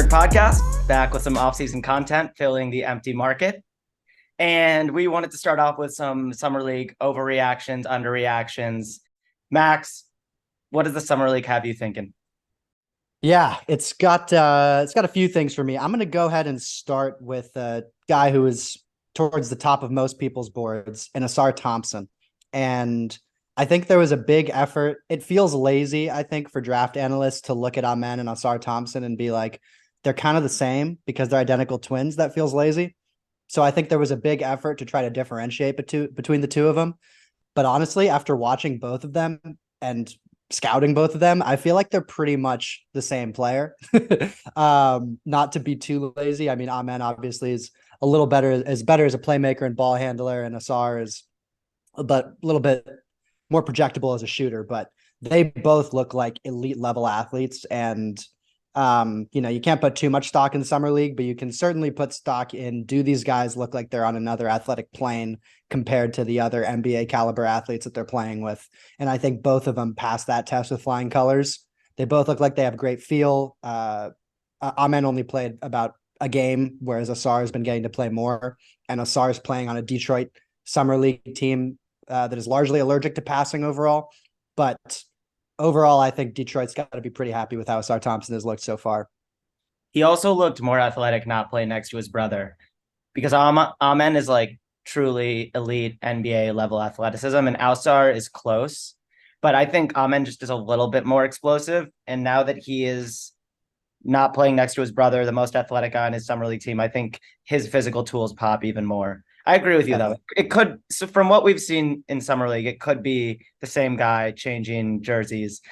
podcast, back with some off-season content, filling the empty market. And we wanted to start off with some Summer League overreactions, underreactions. Max, what does the Summer League have you thinking? Yeah, it's got a few things for me. I'm going to go ahead and start with a guy who is towards the top of most people's boards, and Asar Thompson. And I think there was a big effort. It feels lazy, I think, for draft analysts to look at Amen and Asar Thompson and be like, they're kind of the same because they're identical twins. That feels lazy. So I think there was a big effort to try to differentiate between the two of them. But honestly, after watching both of them and scouting both of them, I feel like they're pretty much the same player. Not to be too lazy. I mean, Amen obviously is a little better as a playmaker and ball handler, and Asar is but a little bit more projectable as a shooter. But they both look like elite level athletes, and you can't put too much stock in summer league, but you can certainly put stock in, do these guys look like they're on another athletic plane compared to the other NBA caliber athletes that they're playing with? And I think both of them passed that test with flying colors. They both look like they have great feel. Amen only played about a game, whereas Asar has been getting to play more. And Asar is playing on a Detroit summer league team that is largely allergic to passing overall. But overall, I think Detroit's got to be pretty happy with how Asar Thompson has looked so far. He also looked more athletic not playing next to his brother because Amen is like truly elite NBA level athleticism, and Alsar is close. But I think Amen just is a little bit more explosive. And now that he is not playing next to his brother, the most athletic guy on his summer league team, I think his physical tools pop even more. I agree with you though. Definitely. It could, so from what we've seen in summer league, it could be the same guy changing jerseys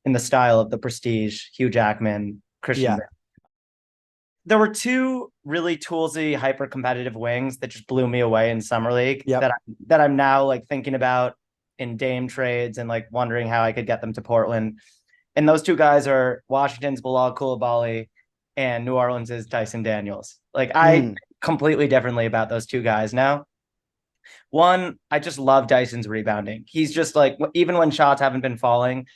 in the style of the Prestige, Hugh Jackman, Christian. Yeah. There were two really toolsy, hyper competitive wings that just blew me away in summer league Yep. that I'm now like thinking about in Dame trades and like wondering how I could get them to Portland. And those two guys are Washington's Bilal Coulibaly and New Orleans's Dyson Daniels. Like I Mm. completely differently about those two guys now. One, I just love Dyson's rebounding. He's just like, even when shots haven't been falling,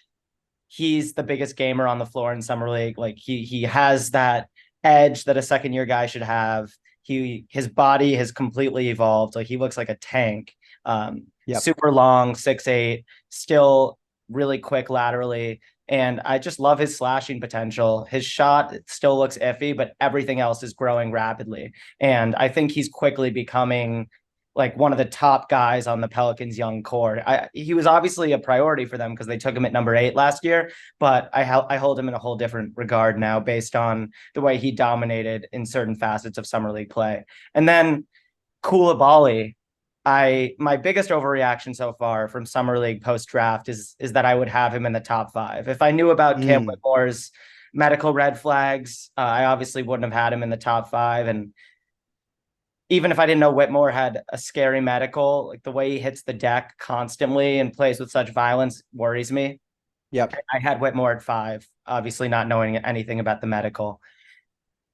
he's the biggest gamer on the floor in summer league. Like he has that edge that a second year guy should have. His body has completely evolved. Like he looks like a tank. Yep. Super long, 6'8", still really quick laterally. And I just love his slashing potential. His shot still looks iffy, but everything else is growing rapidly. And I think he's quickly becoming like one of the top guys on the Pelicans young core. He was obviously a priority for them because they took him at number 8 last year, but I hold him in a whole different regard now based on the way he dominated in certain facets of summer league play. And then Koulibaly, my biggest overreaction so far from summer league post draft is that I would have him in the top 5. If I knew about Cam Mm. Whitmore's medical red flags, I obviously wouldn't have had him in the top 5. And even if I didn't know Whitmore had a scary medical, like the way he hits the deck constantly and plays with such violence worries me. Yep. I had Whitmore at 5, obviously not knowing anything about the medical.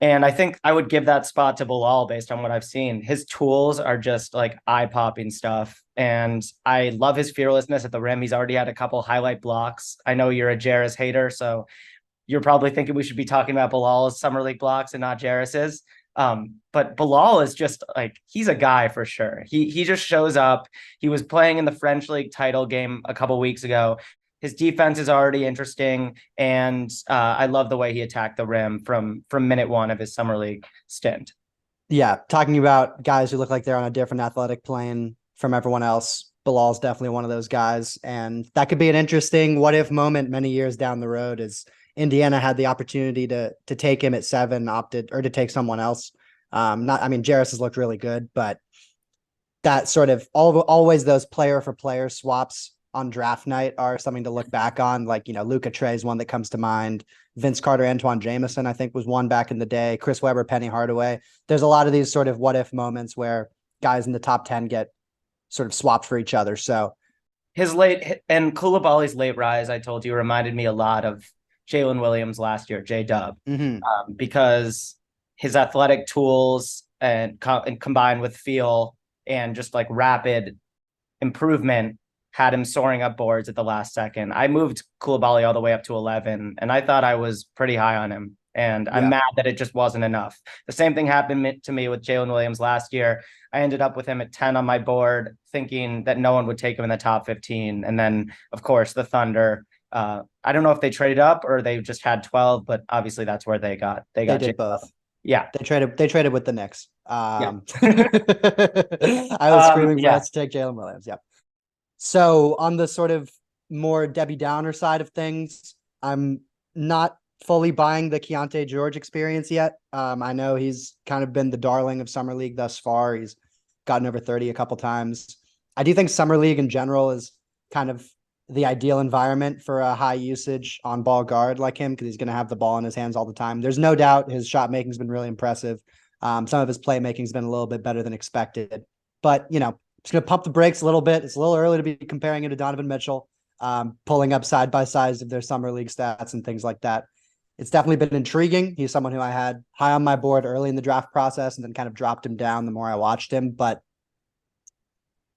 And I think I would give that spot to Bilal based on what I've seen. His tools are just like eye-popping stuff. And I love his fearlessness at the rim. He's already had a couple highlight blocks. I know you're a Jarris hater, so you're probably thinking we should be talking about Bilal's summer league blocks and not Jarris's. But Bilal is just like, he's a guy for sure. He just shows up. He was playing in the French league title game a couple weeks ago. His defense is already interesting, and I love the way he attacked the rim from minute 1 of his summer league stint. Yeah. Talking about guys who look like they're on a different athletic plane from everyone else, Bilal's definitely one of those guys. And that could be an interesting what if moment many years down the road, as Indiana had the opportunity to take him at 7, opted or to take someone else. Not, I mean, Jarris has looked really good, but that sort of always those player for player swaps on draft night are something to look back on. Like, Luca Trey is one that comes to mind. Vince Carter, Antoine Jameson, I think was one back in the day. Chris Webber, Penny Hardaway. There's a lot of these sort of what if moments where guys in the top 10 get sort of swapped for each other. So His late and Koulibaly's late rise, I told you, reminded me a lot of Jalen Williams last year, J Dub, because his athletic tools and combined with feel and just like rapid improvement had him soaring up boards at the last second. I moved Koulibaly all the way up to 11, and I thought I was pretty high on him. And I'm Yeah, mad that it just wasn't enough. The same thing happened to me with Jalen Williams last year. I ended up with him at 10 on my board, thinking that no one would take him in the top 15. And then, of course, the Thunder. I don't know if they traded up or they just had 12, but obviously that's where they they got did Jalen. both. Yeah. They traded with the Knicks. Yeah. I was screaming for Yeah. us to take Jalen Williams. Yeah. So on the sort of more Debbie Downer side of things, I'm not fully buying the Keontae George experience yet. I know he's kind of been the darling of Summer League thus far. He's gotten over 30 a couple times. I do think Summer League in general is kind of the ideal environment for a high usage on ball guard like him because he's going to have the ball in his hands all the time. There's no doubt his shot making has been really impressive. Some of his playmaking has been a little bit better than expected, but just going to pump the brakes a little bit. It's a little early to be comparing him to Donovan Mitchell, pulling up side by sides of their summer league stats and things like that. It's definitely been intriguing. He's someone who I had high on my board early in the draft process and then kind of dropped him down the more I watched him, but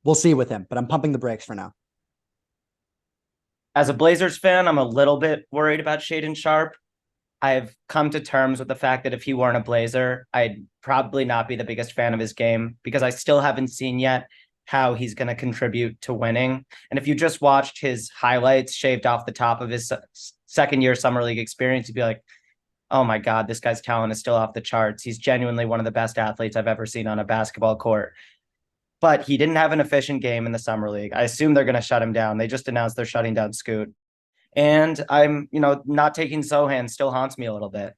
we'll see with him. But I'm pumping the brakes for now. As a Blazers fan, I'm a little bit worried about Shaden Sharp. I've come to terms with the fact that if he weren't a Blazer, I'd probably not be the biggest fan of his game because I still haven't seen yet how he's going to contribute to winning. And if you just watched his highlights shaved off the top of his second year summer league experience, you'd be like, oh my God, this guy's talent is still off the charts. He's genuinely one of the best athletes I've ever seen on a basketball court. But he didn't have an efficient game in the summer league. I assume they're going to shut him down. They just announced they're shutting down Scoot. And I'm, not taking Sohan still haunts me a little bit.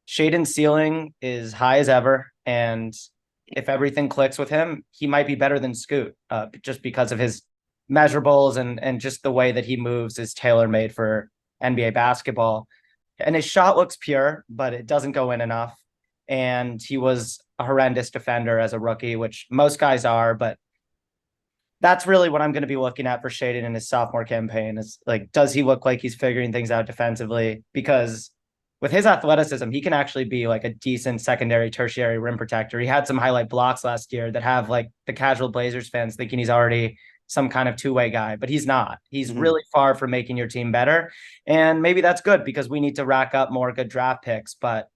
Shaden's ceiling is high as ever. And if everything clicks with him, he might be better than Scoot just because of his measurables and just the way that he moves is tailor made for NBA basketball. And his shot looks pure, but it doesn't go in enough. And he was a horrendous defender as a rookie, which most guys are, but that's really what I'm going to be looking at for Shaden in his sophomore campaign is like, does he look like he's figuring things out defensively? Because with his athleticism, he can actually be like a decent secondary, tertiary rim protector. He had some highlight blocks last year that have like the casual Blazers fans thinking he's already some kind of two-way guy, but he's not. He's really far from making your team better. And maybe that's good because we need to rack up more good draft picks. But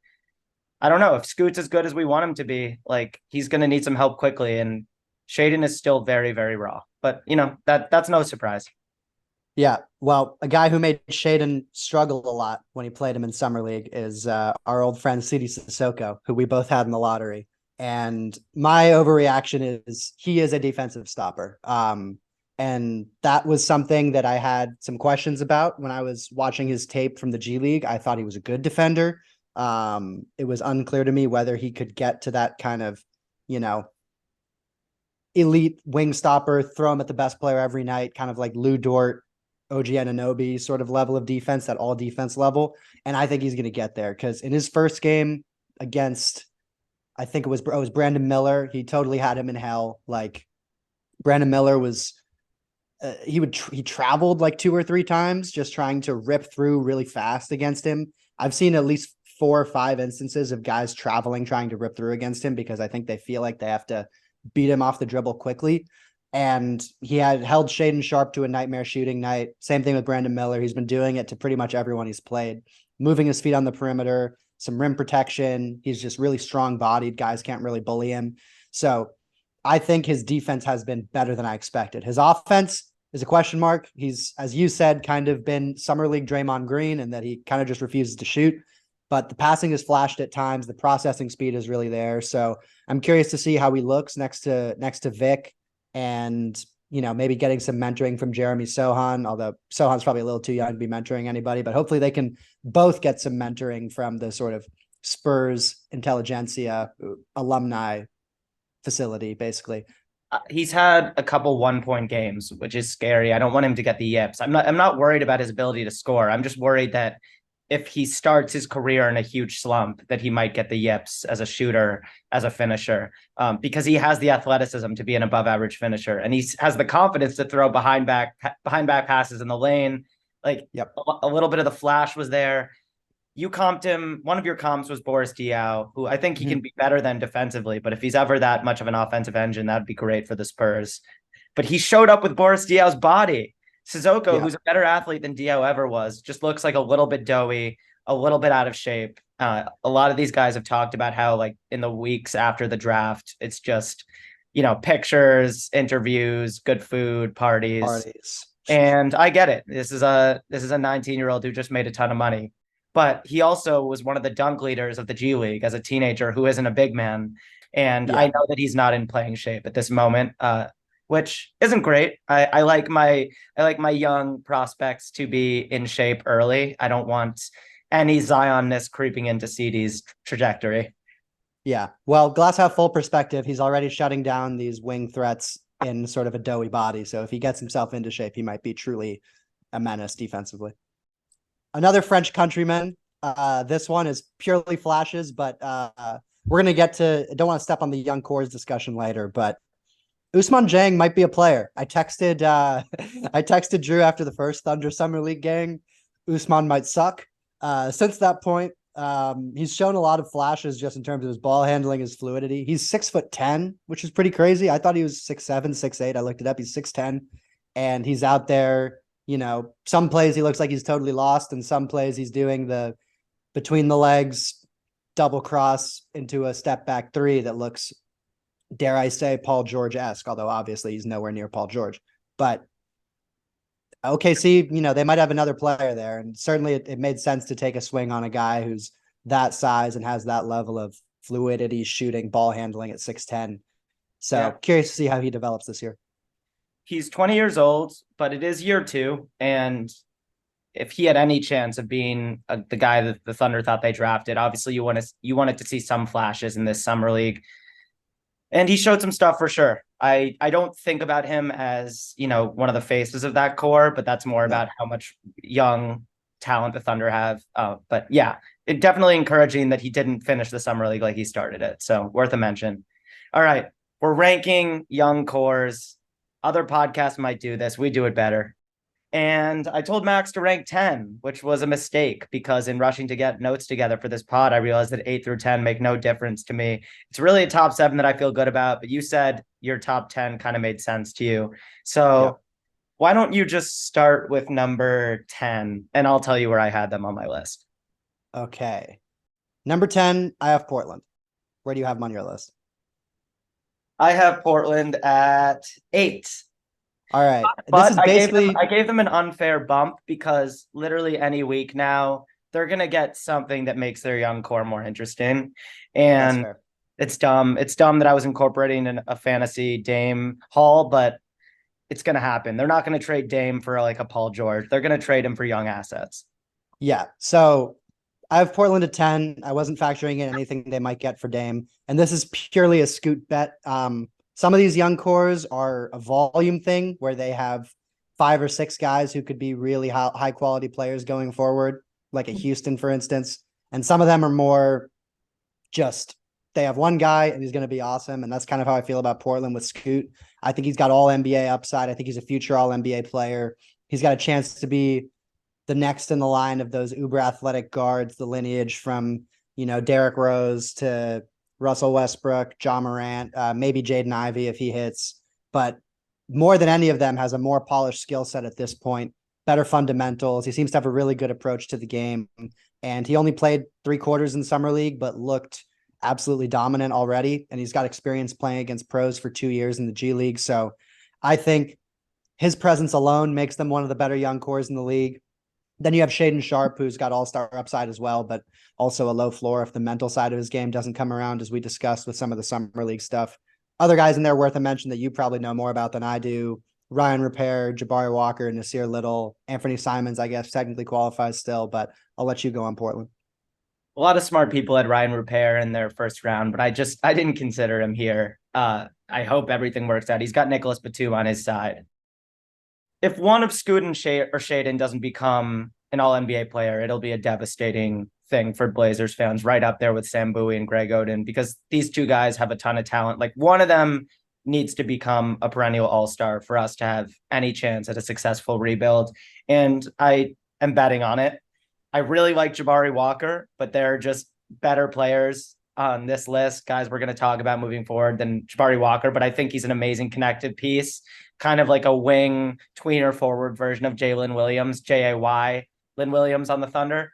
I don't know if Scoot's as good as we want him to be, like he's going to need some help quickly. And Shaden is still very, very raw, but that's no surprise. Yeah, well, a guy who made Shaden struggle a lot when he played him in summer league is our old friend Sidi Sissoko, who we both had in the lottery. And my overreaction is he is a defensive stopper. And that was something that I had some questions about when I was watching his tape from the G League. I thought he was a good defender. It was unclear to me whether he could get to that kind of, elite wing stopper, throw him at the best player every night, kind of like Lou Dort, OG Anunoby sort of level of defense, that all defense level. And I think he's going to get there because in his first game against, I think it was Brandon Miller, he totally had him in hell. Like Brandon Miller was, he traveled like 2 or 3 times just trying to rip through really fast against him. I've seen at least 4 or 5 instances of guys traveling, trying to rip through against him because I think they feel like they have to beat him off the dribble quickly. And he had held Shaden Sharp to a nightmare shooting night. Same thing with Brandon Miller. He's been doing it to pretty much everyone he's played, moving his feet on the perimeter, some rim protection. He's just really strong bodied. Guys can't really bully him. So I think his defense has been better than I expected. His offense is a question mark. He's, as you said, kind of been summer league Draymond Green and that he kind of just refuses to shoot. But the passing is flashed at times. The processing speed is really there. So I'm curious to see how he looks next to Vic and, maybe getting some mentoring from Jeremy Sohan, although Sohan's probably a little too young to be mentoring anybody, but hopefully they can both get some mentoring from the sort of Spurs intelligentsia alumni facility, basically. He's had a couple 1 point games, which is scary. I don't want him to get the yips. I'm not worried about his ability to score. I'm just worried that if he starts his career in a huge slump, that he might get the yips as a shooter, as a finisher, because he has the athleticism to be an above average finisher. And he has the confidence to throw behind back passes in the lane. Like Yep. a little bit of the flash was there. You comped him. One of your comps was Boris Diaw, who I think he can be better than defensively. But if he's ever that much of an offensive engine, that'd be great for the Spurs. But he showed up with Boris Diaw's body. Sissoko, who's a better athlete than Diaw ever was, just looks like a little bit doughy, a little bit out of shape. A lot of these guys have talked about how, like, in the weeks after the draft, it's just, pictures, interviews, good food, parties. Parties. And I get it. This is a 19-year-old who just made a ton of money. But he also was one of the dunk leaders of the G League as a teenager who isn't a big man. And I Yeah. know that he's not in playing shape at this moment, which isn't great. I like my young prospects to be in shape early. I don't want any Zionness creeping into CD's trajectory. Yeah. Well, glass half full perspective, he's already shutting down these wing threats in sort of a doughy body. So if he gets himself into shape, he might be truly a menace defensively. Another French countryman. This one is purely flashes, but we're gonna get to. I don't want to step on the young cores discussion later, but Ousmane Dieng might be a player. I texted I texted Drew after the first Thunder Summer League game. Ousmane might suck. Since that point, he's shown a lot of flashes just in terms of his ball handling, his fluidity. He's 6'10", which is pretty crazy. I thought he was 6'7", 6'8". I looked it up. He's 6'10", and he's out there. Some plays he looks like he's totally lost, and some plays he's doing the between the legs double cross into a step back three that looks, dare I say, Paul George-esque, although obviously he's nowhere near Paul George. But OKC, they might have another player there. And certainly it made sense to take a swing on a guy who's that size and has that level of fluidity, shooting, ball handling at 6'10". So Yeah. curious to see how he develops this year. He's 20 years old, but it is year two. And if he had any chance of being the guy that the Thunder thought they drafted, obviously you wanted to see some flashes in this summer league. And he showed some stuff for sure. I don't think about him as, one of the faces of that core, but that's more about how much young talent the Thunder have. But yeah, it definitely encouraging that he didn't finish the summer league like he started it. So worth a mention. All right. We're ranking young cores. Other podcasts might do this. We do it better. And I told Max to rank 10, which was a mistake because in rushing to get notes together for this pod, I realized that 8 through 10 make no difference to me. It's really a top 7 that I feel good about, but you said your top 10 kind of made sense to you. So why don't you just start with number 10 and I'll tell you where I had them on my list. Okay. Number 10, I have Portland. Where do you have them on your list? I have Portland at 8. All right. But this is basically I gave them an unfair bump because literally any week now they're gonna get something that makes their young core more interesting. And it's dumb. It's dumb that I was incorporating a fantasy Dame haul, but it's gonna happen. They're not gonna trade Dame for like a Paul George. They're gonna trade him for young assets. Yeah. So I have Portland at 10. I wasn't factoring in anything they might get for Dame. And this is purely a scoot bet. Some of these young cores are a volume thing where they have 5 or 6 guys who could be really high quality players going forward, like a Houston, for instance. And some of them are more just they have one guy and he's going to be awesome. And that's kind of how I feel about Portland with Scoot. I think he's got all NBA upside. I think he's a future all NBA player. He's got a chance to be the next in the line of those uber athletic guards, the lineage from, Derrick Rose to Russell Westbrook, Ja Morant, maybe Jaden Ivey if he hits. But more than any of them has a more polished skill set at this point, better fundamentals. He seems to have a really good approach to the game. And he only played 3 quarters in Summer League, but looked absolutely dominant already. And he's got experience playing against pros for 2 years in the G League. So I think his presence alone makes them one of the better young cores in the league. Then you have Shaden Sharp, who's got all-star upside as well, but also a low floor if the mental side of his game doesn't come around, as we discussed with some of the Summer League stuff. Other guys in there worth a mention that you probably know more about than I do. Ryan Repair, Jabari Walker, Nasir Little, Anthony Simons, I guess, technically qualifies still, but I'll let you go on Portland. A lot of smart people had Ryan Repair in their first round, but I didn't consider him here. I hope everything works out. He's got Nicholas Batum on his side. If one of Scoot or Shaden doesn't become an all NBA player, it'll be a devastating thing for Blazers fans, right up there with Sam Bowie and Greg Oden, because these two guys have a ton of talent. Like, one of them needs to become a perennial all-star for us to have any chance at a successful rebuild. And I am betting on it. I really like Jabari Walker, but there are just better players on this list, guys we're going to talk about moving forward, than Jabari Walker. But I think he's an amazing connected piece, kind of like a wing tweener forward version of Jalen Williams, Jay Lynn Williams on the Thunder.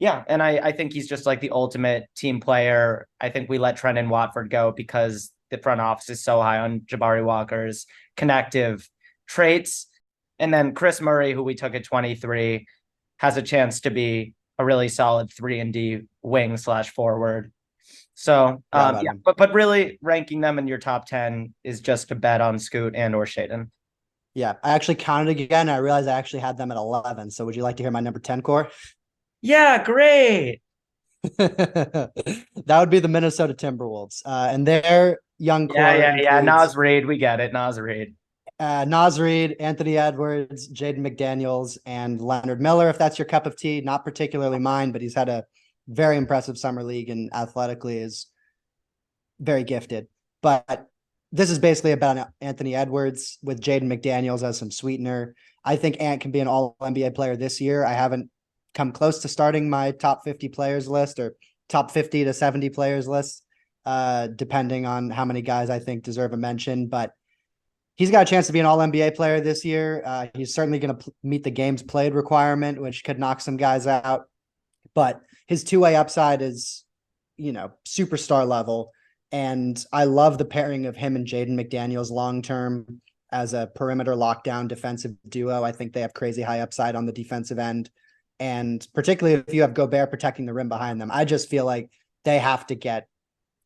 Yeah, and I think he's just like the ultimate team player. I think we let Trendon Watford go because the front office is so high on Jabari Walker's connective traits. And then Chris Murray, who we took at 23, has a chance to be a really solid 3 and D wing slash forward. So Right about yeah, him. but really ranking them in your top 10 is just a bet on Scoot and or Shaden. Yeah, I actually counted again. I realized I actually had them at 11. So would you like to hear my number 10 core? Yeah, great. That would be the Minnesota Timberwolves. And their young Yeah, core yeah, yeah. includes Nas Reed, we get it. Nas Reed. Nas Reed, Anthony Edwards, Jaden McDaniels, and Leonard Miller, if that's your cup of tea. Not particularly mine, but he's had a very impressive summer league and athletically is very gifted. But this is basically about Anthony Edwards with Jaden McDaniels as some sweetener. I think Ant can be an all NBA player this year. I haven't come close to starting my top 50 players list or top 50 to 70 players list, depending on how many guys I think deserve a mention. But he's got a chance to be an all NBA player this year. He's certainly going to meet the games played requirement, which could knock some guys out. But his two-way upside is, superstar level. And I love the pairing of him and Jaden McDaniels long term as a perimeter lockdown defensive duo. I think they have crazy high upside on the defensive end. And particularly if you have Gobert protecting the rim behind them, I just feel like they have to get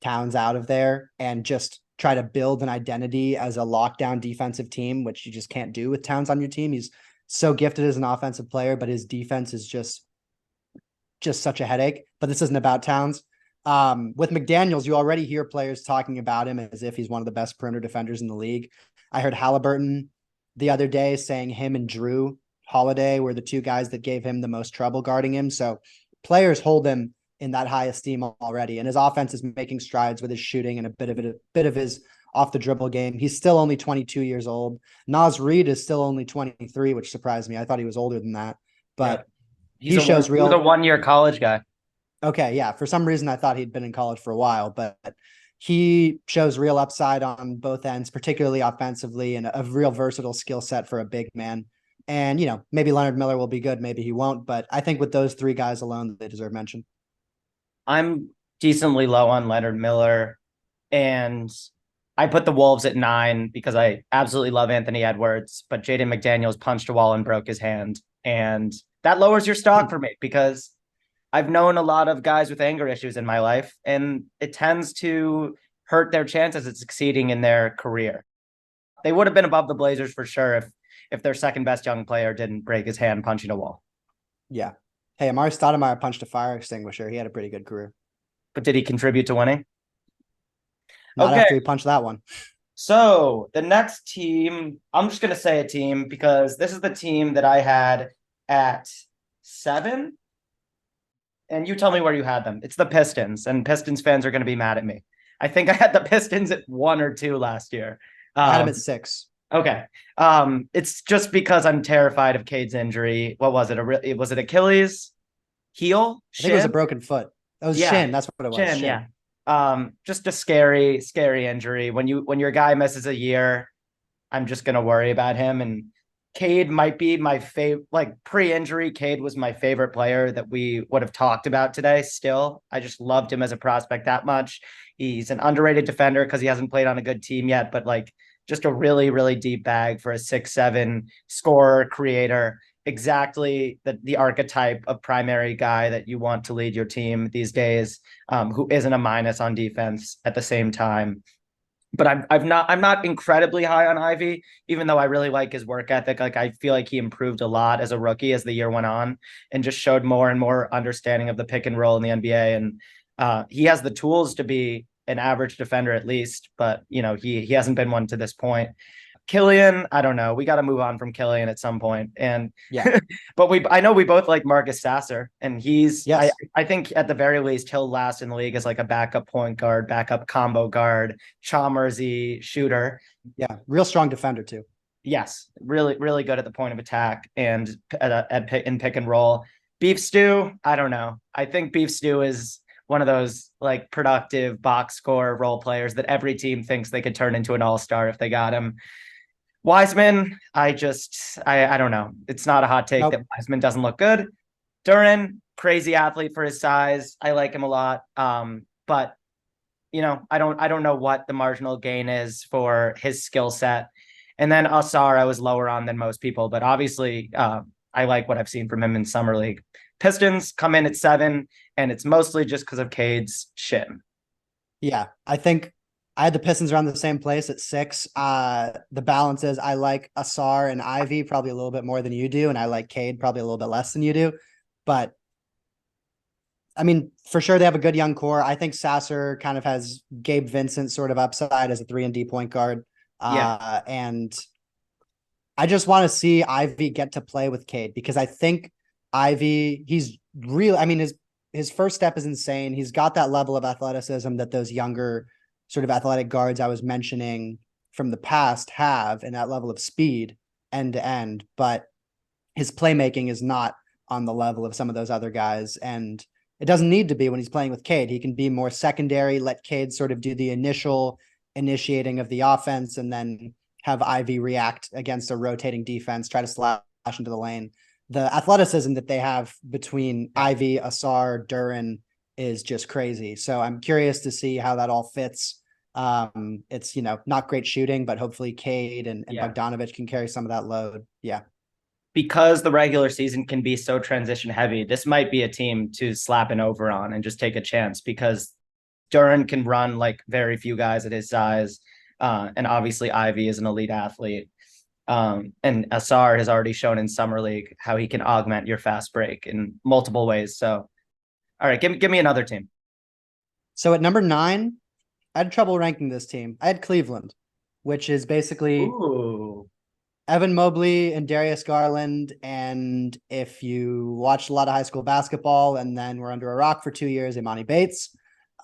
Towns out of there and just try to build an identity as a lockdown defensive team, which you just can't do with Towns on your team. He's so gifted as an offensive player, but his defense is just such a headache. But this isn't about Towns. With McDaniels, you already hear players talking about him as if he's one of the best perimeter defenders in the league. I heard Halliburton the other day saying him and Drew Holiday were the two guys that gave him the most trouble guarding him. So players hold him in that high esteem already, and his offense is making strides with his shooting and a bit of his off the dribble game. He's still only 22 years old. Nas Reed is still only 23, which surprised me. I thought he was older than that, Yeah. but he shows He was a real 1 year college guy. Okay, yeah. For some reason, I thought he'd been in college for a while, but he shows real upside on both ends, particularly offensively, and a real versatile skill set for a big man. And maybe Leonard Miller will be good, maybe he won't. But I think with those three guys alone, they deserve mention. I'm decently low on Leonard Miller, and I put the Wolves at 9 because I absolutely love Anthony Edwards, but Jaden McDaniels punched a wall and broke his hand, and that lowers your stock for me because I've known a lot of guys with anger issues in my life, and it tends to hurt their chances at succeeding in their career. They would have been above the Blazers for sure if their second best young player didn't break his hand punching a wall. Yeah. Hey, Amari Stoudemire punched a fire extinguisher. He had a pretty good career. But did he contribute to winning? Not Okay, after he punched that one. so the next team, I'm just gonna say a team because this is the team that I had at 7. And you tell me where you had them. It's the Pistons, and Pistons fans are going to be mad at me. I think I had the Pistons at 1 or 2 last year. I had him at 6. Okay. It's just because I'm terrified of Cade's injury. What was it? Was it Achilles? Heel? I think it was a Shin? broken foot. That was Yeah, shin. That's what it was. shin. Shin. Yeah. Just a scary injury. When your guy misses a year, I'm just gonna worry about him. And Cade might be my favorite, like pre-injury. Cade was my favorite player that we would have talked about today. Still, I just loved him as a prospect that much. He's an underrated defender because he hasn't played on a good team yet, but like just a really deep bag for a 6'7" scorer creator. Exactly the archetype of primary guy that you want to lead your team these days, who isn't a minus on defense at the same time. But I'm not incredibly high on Ivy, even though I really like his work ethic. Like I feel like he improved a lot as a rookie as the year went on, and just showed more and more understanding of the pick and roll in the NBA. And he has the tools to be an average defender at least, but he hasn't been one to this point. Killian, I don't know. We got to move on from Killian at some point. And Yeah. but I know we both like Marcus Sasser, and Yes. I think at the very least he'll last in the league as like a backup point guard, backup combo guard, Chalmersy shooter. Yeah. Real strong defender too. Yes, really good at the point of attack and in pick and roll. Beef Stew, I don't know. I think Beef Stew is one of those like productive box score role players that every team thinks they could turn into an all-star if they got him. Wiseman, I don't know. It's not a hot take that Nope. Wiseman doesn't look good. Duran, crazy athlete for his size. I like him a lot. But I don't know what the marginal gain is for his skill set. And then Asar, I was lower on than most people, but obviously, I like what I've seen from him in summer league. Pistons come in at 7, and it's mostly just because of Cade's shit. Yeah, I think I had the Pistons around the same place at 6. The balance is I like Asar and Ivy probably a little bit more than you do, and I like Cade probably a little bit less than you do. But I mean, for sure they have a good young core. I think Sasser kind of has Gabe Vincent sort of upside as a 3-and-D point guard. Yeah, And I just want to see Ivy get to play with Cade because I think Ivy, he's real. I mean, his first step is insane. He's got that level of athleticism that those younger sort of athletic guards I was mentioning from the past have, and that level of speed end to end. But his playmaking is not on the level of some of those other guys. And it doesn't need to be when he's playing with Cade. He can be more secondary, let Cade sort of do the initial initiating of the offense, and then have Ivy react against a rotating defense, try to slash into the lane. The athleticism that they have between yeah, Ivy, Asar, Duran is just crazy. So I'm curious to see how that all fits. It's, not great shooting, but hopefully Cade and yeah. Bogdanovich can carry some of that load. Yeah. Because the regular season can be so transition heavy, this might be a team to slap an over on and just take a chance because Duran can run like very few guys at his size. And obviously Ivy is an elite athlete. And Asar has already shown in summer league how he can augment your fast break in multiple ways. So, all right, give me another team. So at number 9, I had trouble ranking this team. I had Cleveland, which is basically Ooh, Evan Mobley and Darius Garland. And if you watched a lot of high school basketball and then were under a rock for 2 years, Imani Bates.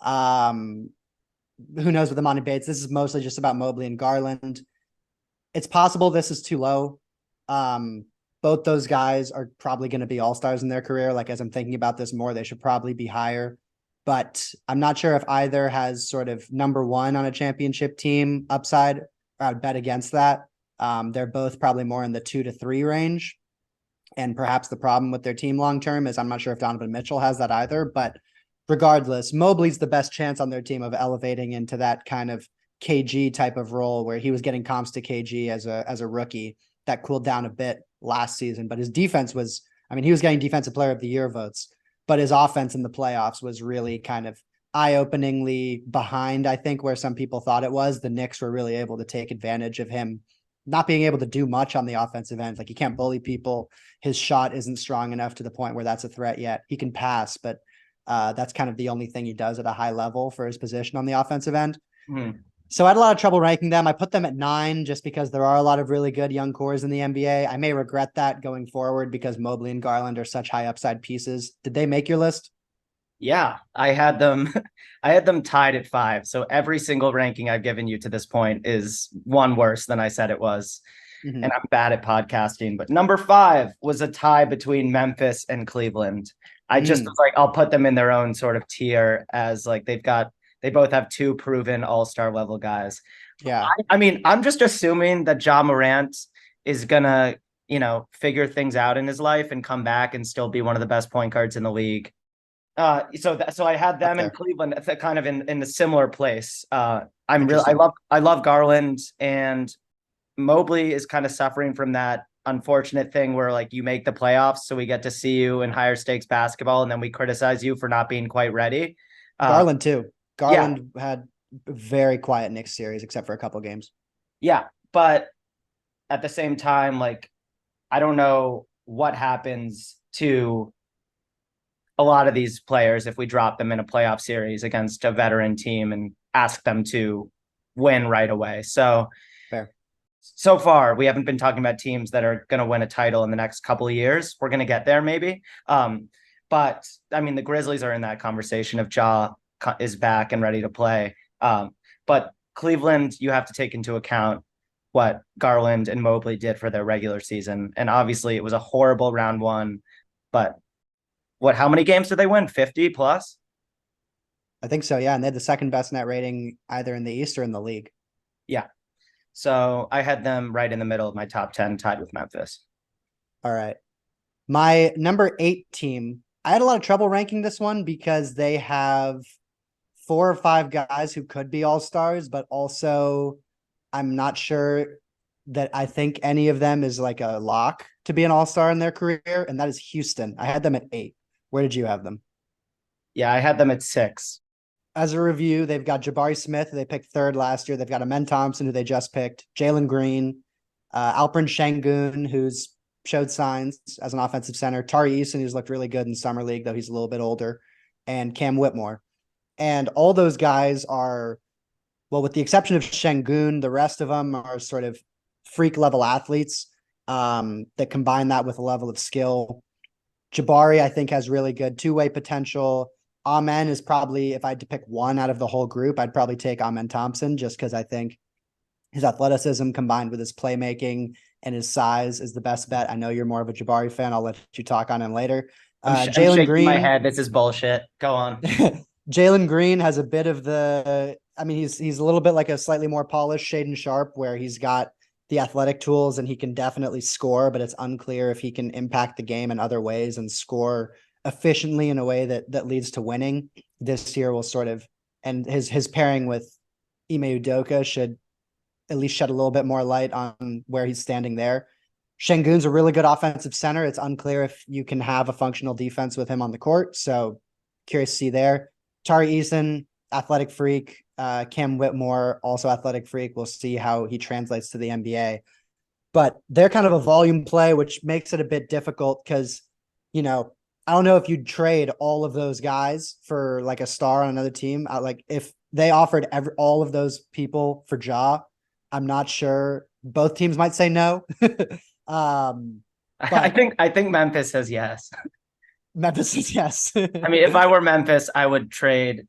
Um, who knows with Imani Bates? This is mostly just about Mobley and Garland. It's possible this is too low. Both those guys are probably going to be all-stars in their career. Like, as I'm thinking about this more, they should probably be higher. But I'm not sure if either has sort of number 1 on a championship team upside, or I would bet against that. They're both probably more in the 2 to 3 range. And perhaps the problem with their team long-term is I'm not sure if Donovan Mitchell has that either. But regardless, Mobley's the best chance on their team of elevating into that kind of KG type of role where he was getting comps to KG as a rookie. That cooled down a bit last season, but his defense was, I mean, he was getting defensive player of the year votes, but his offense in the playoffs was really kind of eye-openingly behind, I think, where some people thought it was. The Knicks were really able to take advantage of him not being able to do much on the offensive end. Like, he can't bully people. His shot isn't strong enough to the point where that's a threat yet. He can pass, but that's kind of the only thing he does at a high level for his position on the offensive end. hmm. So I had a lot of trouble ranking them. I put them at 9 just because there are a lot of really good young cores in the NBA. I may regret that going forward because Mobley and Garland are such high upside pieces. Did they make your list? Yeah, I had them. I had them tied at 5. So every single ranking I've given you to this point is one worse than I said it was. Mm-hmm. And I'm bad at podcasting. But number 5 was a tie between Memphis and Cleveland. I just was like, I'll put them in their own sort of tier as like they both have 2 proven all-star level guys. Yeah. I mean, I'm just assuming that Ja Morant is gonna, figure things out in his life and come back and still be one of the best point guards in the league. So I had Up them in there. Cleveland kind of in a similar place. Interesting. I love Garland, and Mobley is kind of suffering from that unfortunate thing where like you make the playoffs, so we get to see you in higher stakes basketball, and then we criticize you for not being quite ready. Uh, Garland too. yeah, Garland had a very quiet Knicks series except for a couple games. yeah, but at the same time, like I don't know what happens to a lot of these players if we drop them in a playoff series against a veteran team and ask them to win right away. Fair. So far, we haven't been talking about teams that are going to win a title in the next couple of years. We're going to get there maybe. But I mean, the Grizzlies are in that conversation if Ja is back and ready to play. But Cleveland, you have to take into account what Garland and Mobley did for their regular season. And obviously it was a horrible round 1, but how many games did they win? 50 plus? I think so. Yeah. And they had the second best net rating either in the East or in the league. Yeah. So I had them right in the middle of my top 10, tied with Memphis. All right. My number 8 team, I had a lot of trouble ranking this one because they have 4 or 5 guys who could be all stars, but also I'm not sure that I think any of them is like a lock to be an all star in their career. And that is Houston. I had them at 8. Where did you have them? Yeah, I had them at 6. As a review, they've got Jabari Smith, who they picked third last year. They've got Amen Thompson, who they just picked, Jalen Green, Alperen Şengün, who's showed signs as an offensive center, Tari Eason, who's looked really good in summer league, though he's a little bit older, and Cam Whitmore. And all those guys are, well, with the exception of Şengün, the rest of them are sort of freak level athletes that combine that with a level of skill. Jabari, I think, has really good two-way potential. Amen is probably, if I had to pick one out of the whole group, I'd probably take Amen Thompson just because I think his athleticism combined with his playmaking and his size is the best bet. I know you're more of a Jabari fan. I'll let you talk on him later. I'm Jalen shaking my Green. head. This is bullshit. Go on. Jalen Green has a bit of the. I mean, he's a little bit like a slightly more polished Shaden Sharp, where he's got the athletic tools and he can definitely score, but it's unclear if he can impact the game in other ways and score efficiently in a way that leads to winning. This year will sort of, and his pairing with Ime Udoka should at least shed a little bit more light on where he's standing there. Şengün's a really good offensive center. It's unclear if you can have a functional defense with him on the court. So curious to see there. Tari Eason, athletic freak. Cam Whitmore, also athletic freak. We'll see how he translates to the NBA. But they're kind of a volume play, which makes it a bit difficult because, you know, I don't know if you'd trade all of those guys for like a star on another team. Like if they offered all of those people for Ja, I'm not sure. Both teams might say no. But I think Memphis says yes. Memphis is yes. I mean, if I were Memphis, I would trade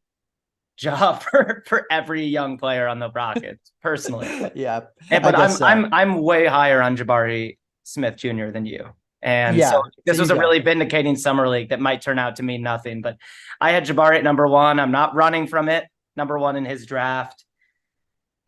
Ja for every young player on the Rockets, personally. Yeah, I But guess so. I'm way higher on Jabari Smith Jr. than you. And so Yeah, so this you was a go. really vindicating summer league that might turn out to mean nothing. But I had Jabari at number 1. I'm not running from it. Number 1 in his draft.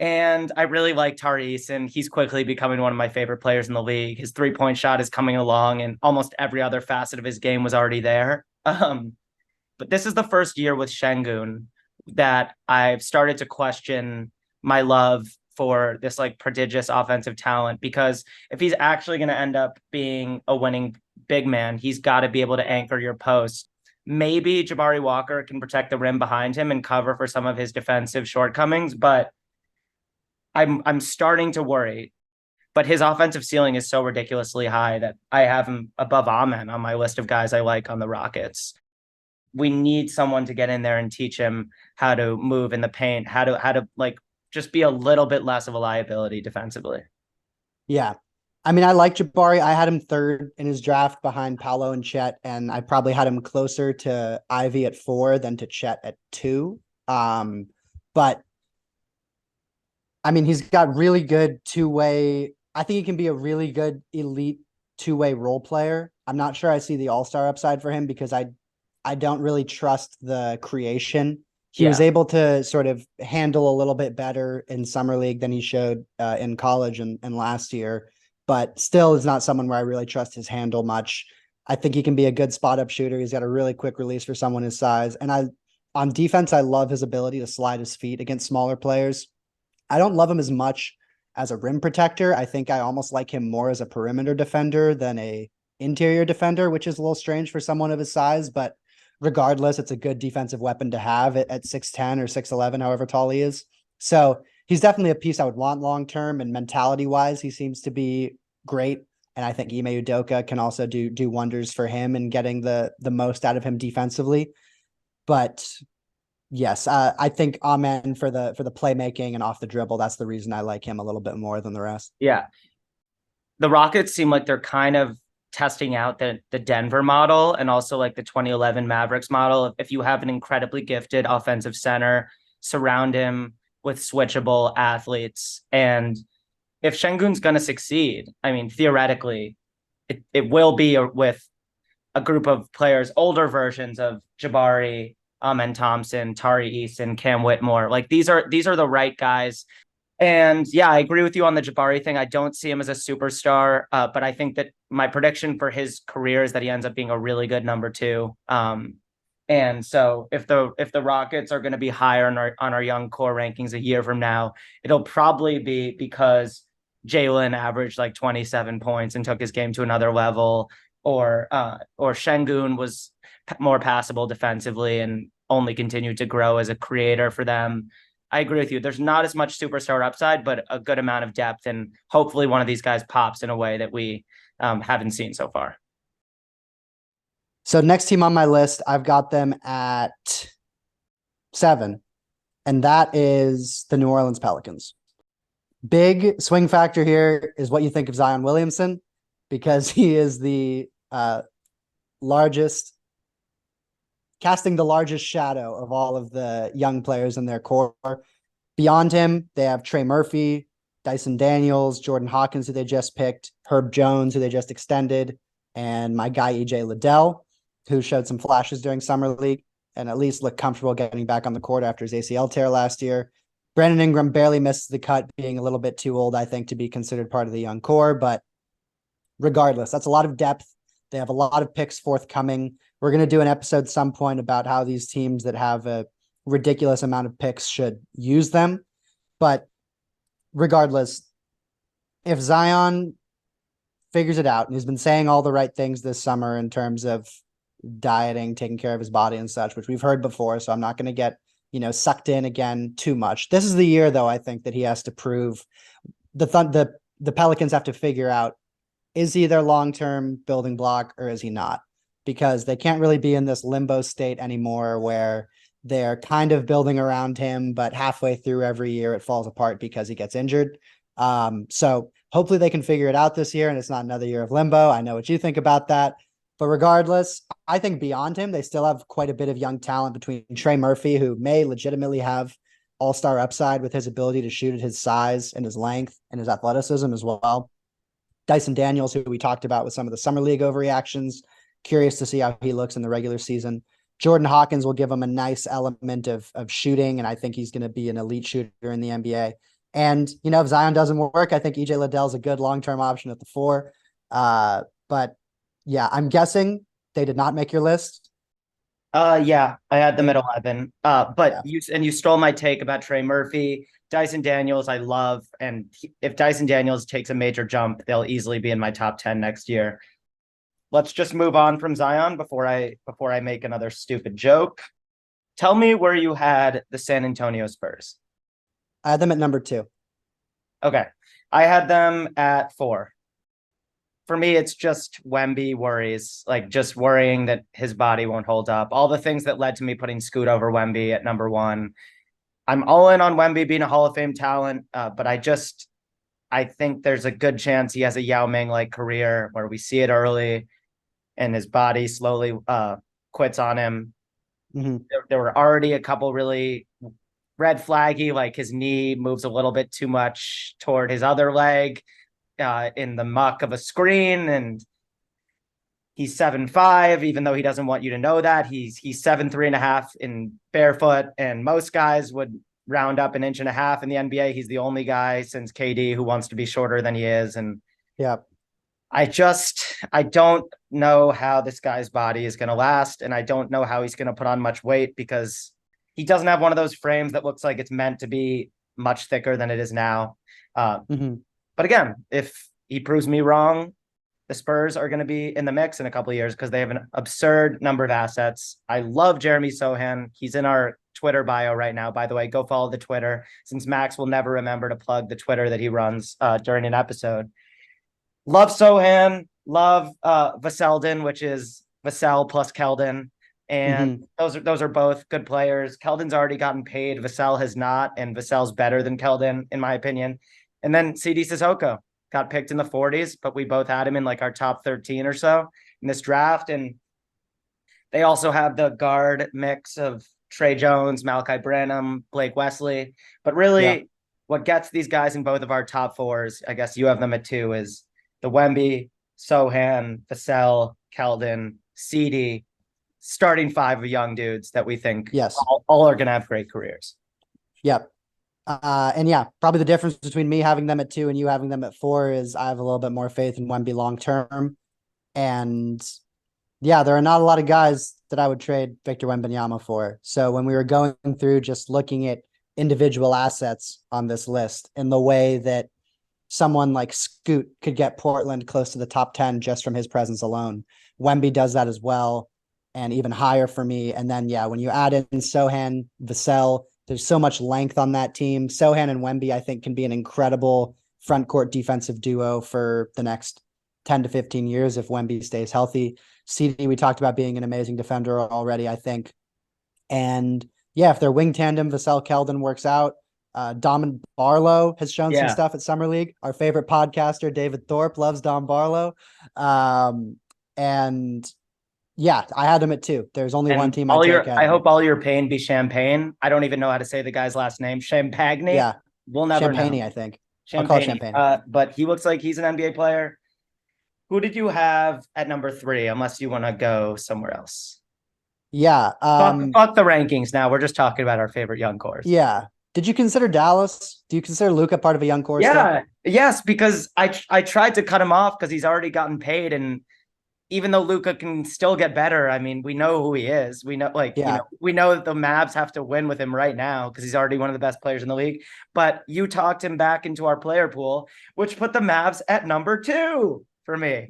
And I really like Tari Eason. He's quickly becoming one of my favorite players in the league. His 3-point shot is coming along, and almost every other facet of his game was already there. But this is the first year with Şengün that I've started to question my love for this like prodigious offensive talent, because if he's actually going to end up being a winning big man, he's got to be able to anchor your post. Maybe Jabari Walker can protect the rim behind him and cover for some of his defensive shortcomings, but I'm starting to worry. But his offensive ceiling is so ridiculously high that I have him above Amen on my list of guys I like on the Rockets. We need someone to get in there and teach him how to move in the paint, how to like just be a little bit less of a liability defensively. Yeah. I mean, I like Jabari. I had him third in his draft behind Paolo and Chet, and I probably had him closer to Ivy at 4 than to Chet at 2. But I mean, he's got really good two-way. I think he can be a really good elite two-way role player. I'm not sure I see the all-star upside for him because I don't really trust the creation. He was Yeah. able to sort of handle a little bit better in summer league than he showed in college and last year, but still is not someone where I really trust his handle much. I think he can be a good spot up shooter. He's got a really quick release for someone his size. And on defense, I love his ability to slide his feet against smaller players. I don't love him as much as a rim protector. I think I almost like him more as a perimeter defender than a interior defender, which is a little strange for someone of his size, but regardless, it's a good defensive weapon to have at 6'10 or 6'11, however tall he is. So he's definitely a piece I would want long term, and mentality wise, he seems to be great. And I think Ime Udoka can also do wonders for him in getting the most out of him defensively. But yes, I think Amen for the playmaking and off the dribble. That's the reason I like him a little bit more than the rest. Yeah. The Rockets seem like they're kind of testing out the Denver model and also like the 2011 Mavericks model. If you have an incredibly gifted offensive center, surround him with switchable athletes. And if Şengün's going to succeed, I mean, theoretically, it will be with a group of players, older versions of Jabari, Amen Thompson, Tari Eason, Cam Whitmore. Like these are the right guys. And yeah, I agree with you on the Jabari thing. I don't see him as a superstar, but I think that my prediction for his career is that he ends up being a really good number two. And so if the Rockets are going to be higher on our young core rankings a year from now, it'll probably be because Jalen averaged like 27 points and took his game to another level, or Şengün was more passable defensively and only continued to grow as a creator for them. I agree with you. There's not as much superstar upside, but a good amount of depth, and hopefully one of these guys pops in a way that we haven't seen so far. So next team on my list, I've got them at 7, and that is the New Orleans Pelicans. Big swing factor here is what you think of Zion Williamson, because he is the largest, casting the largest shadow of all of the young players in their core. Beyond him, they have Trey Murphy, Dyson Daniels, Jordan Hawkins, who they just picked, Herb Jones, who they just extended, and my guy EJ Liddell, who showed some flashes during summer league and at least looked comfortable getting back on the court after his ACL tear last year. Brandon Ingram barely missed the cut, being a little bit too old, I think, to be considered part of the young core. But regardless, that's a lot of depth. They have a lot of picks forthcoming. We're going to do an episode some point about how these teams that have a ridiculous amount of picks should use them. But regardless, if Zion figures it out, and he's been saying all the right things this summer in terms of dieting, taking care of his body and such, which we've heard before, so I'm not going to get, sucked in again too much. This is the year, though, I think that he has to prove the Pelicans have to figure out, is he their long-term building block or is he not? Because they can't really be in this limbo state anymore where they're kind of building around him, but halfway through every year it falls apart because he gets injured. So hopefully they can figure it out this year and it's not another year of limbo. I know what you think about that. But regardless, I think beyond him, they still have quite a bit of young talent between Trey Murphy, who may legitimately have all-star upside with his ability to shoot at his size and his length and his athleticism as well. Dyson Daniels, who we talked about with some of the summer league overreactions. Curious to see how he looks in the regular season. Jordan Hawkins will give him a nice element of shooting, and I think he's going to be an elite shooter in the NBA. And, if Zion doesn't work, I think EJ Liddell is a good long-term option at the 4. But yeah, I'm guessing they did not make your list. Yeah, I had them at 11. But Yeah. you stole my take about Trey Murphy. Dyson Daniels, I love, and if Dyson Daniels takes a major jump, they'll easily be in my top 10 next year. Let's just move on from Zion before I make another stupid joke. Tell me where you had the San Antonio Spurs. I had them at number 2. Okay. I had them at 4. For me, it's just Wemby worries, like just worrying that his body won't hold up. All the things that led to me putting Scoot over Wemby at number 1. I'm all in on Wemby being a Hall of Fame talent, but I think there's a good chance he has a Yao Ming like career where we see it early and his body slowly quits on him. Mm-hmm. There were already a couple really red flaggy, like his knee moves a little bit too much toward his other leg in the muck of a screen, and he's 7'5", even though he doesn't want you to know that. He's 7'3.5" in barefoot, and most guys would round up an inch and a half in the NBA. He's the only guy since KD who wants to be shorter than he is. And yeah, I don't know how this guy's body is going to last. And I don't know how he's going to put on much weight because he doesn't have one of those frames that looks like it's meant to be much thicker than it is now. Mm-hmm. But again, if he proves me wrong, the Spurs are going to be in the mix in a couple of years because they have an absurd number of assets. I love Jeremy Sohan. He's in our Twitter bio right now. By the way, go follow the Twitter since Max will never remember to plug the Twitter that he runs during an episode. Love Sohan. Love Vaseldin, which is Vassell plus Keldon. And those are both good players. Keldon's already gotten paid. Vassell has not, and Vassell's better than Keldon, in my opinion. And then CD Sissoko got picked in the 40s, but we both had him in like our top 13 or so in this draft. And they also have the guard mix of Trey Jones, Malachi Branham, Blake Wesley. But really, what gets these guys in both of our top 4s, I guess you have them at 2, is the Wemby, Sohan, Vassell, Keldon, CD, starting 5 of young dudes that we think Yes. all are going to have great careers. Yep. And yeah, probably the difference between me having them at 2 and you having them at 4 is I have a little bit more faith in Wemby long term. And yeah, there are not a lot of guys that I would trade Victor Wembanyama for. So when we were going through just looking at individual assets on this list in the way that someone like Scoot could get Portland close to the top 10 just from his presence alone, Wemby does that as well, and even higher for me. And then, yeah, when you add in Sohan, Vassell, there's so much length on that team. Sohan and Wemby, I think, can be an incredible front court defensive duo for the next 10 to 15 years if Wemby stays healthy. CD, we talked about being an amazing defender already, I think. And yeah, if their wing tandem, Vassell Keldon, works out, Dom Barlow has shown some Yeah. stuff at Summer League. Our favorite podcaster, David Thorpe, loves Dom Barlow. And yeah, I had him at 2. There's only one And team I take I ahead. hope all your pain be champagne. I don't even know how to say the guy's last name. Champagne. Yeah, We'll never Champagne, know. I think. I'll call it Champagne. Champagne. But he looks like he's an NBA player. Who did you have at number 3? Unless you want to go somewhere else. Yeah. Fuck the rankings now. We're just talking about our favorite young cores. Yeah. Did you consider Dallas? Do you consider Luka part of a young core still? Yeah. Yes, because I tried to cut him off because he's already gotten paid, and even though Luca can still get better, I mean, we know who he is. We know, like, Yeah. we know that the Mavs have to win with him right now because he's already one of the best players in the league. But you talked him back into our player pool, which put the Mavs at number 2 for me.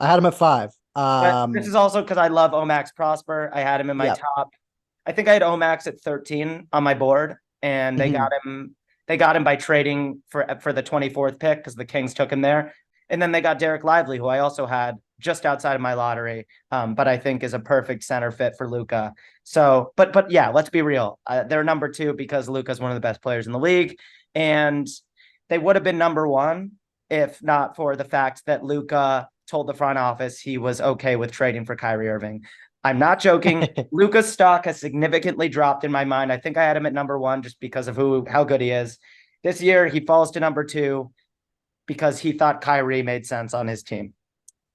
I had him at 5. But this is also because I love Omax Prosper. I had him in my Yeah. top. I think I had Omax at 13 on my board, and they got him. They got him by trading for the 24th pick because the Kings took him there, and then they got Derek Lively, who I also had just outside of my lottery, but I think is a perfect center fit for Luca. So, but yeah, let's be real. They're number 2 because Luca's one of the best players in the league, and they would have been number 1 if not for the fact that Luca told the front office he was okay with trading for Kyrie Irving. I'm not joking. Luca's stock has significantly dropped in my mind. I think I had him at number 1 just because of how good he is. This year, he falls to number 2 because he thought Kyrie made sense on his team.